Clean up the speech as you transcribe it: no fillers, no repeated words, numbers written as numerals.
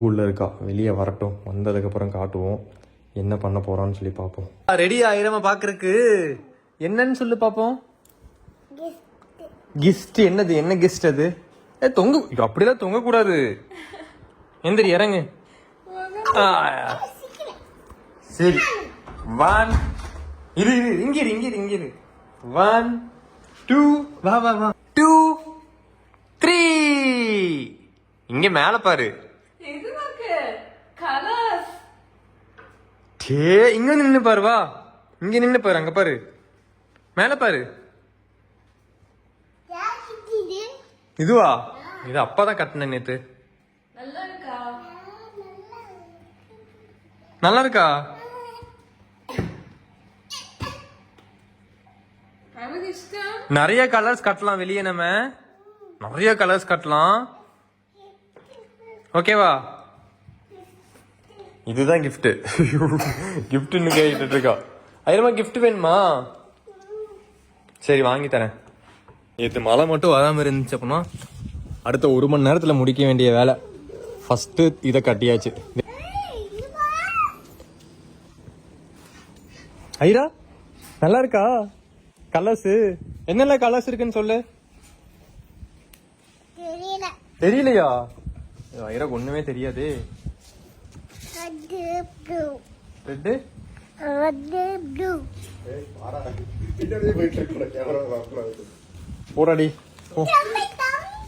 உள்ள இருக்கா, வெளியே வரட்டும், வந்ததுக்கு அப்புறம் காட்டுவோம் என்ன பண்ண போறான்னு சொல்லி பார்ப்போம். ரெடி ஆயிரமா பாக்குறதுக்கு என்னன்னு சொல்லு பாப்போம். கிஸ்ட் என்னது? என்ன கிஸ்ட் அது? தொங்க அப்படிலாம் தொங்க கூடாது. எந்திரி, இறங்கு. சரி, 1 இரு இங்கிரு 1 2 வா 2 3 இங்க மேல பாரு. இங்க நின்னு பாரு, வா இங்க நின்னு பாரு, அங்க பாரு, மேல பாரு. இதுவா? இது அப்பா தான் கட்டின நேத்து. நல்லா இருக்கா? நிறைய கலர்ஸ் கட்டலாம் வெளியே, நம்ம நிறைய கலர்ஸ் கட்டலாம். ஓகேவா? இதுதான் கிஃப்ட். கிஃப்ட்னு கேட்டுட்டு இருக்கா. ஐயமா கிஃப்ட் வேணுமா? சரி வாங்கி தரேன். நேற்று மழை மட்டும் வராமல் இருந்துச்சு அப்படின்னா அடுத்த 1 மணி நேரத்தில் முடிக்க வேண்டிய வேலை. ஃபர்ஸ்ட் இதை கட்டியாச்சு. ஐரா நல்லா இருக்கா? கலர்ஸ் என்னென்ன கலர்ஸ் இருக்குன்னு சொல்லு. தெரியலையா? ஐரா ஒண்ணுமே தெரியாது. போடாடி.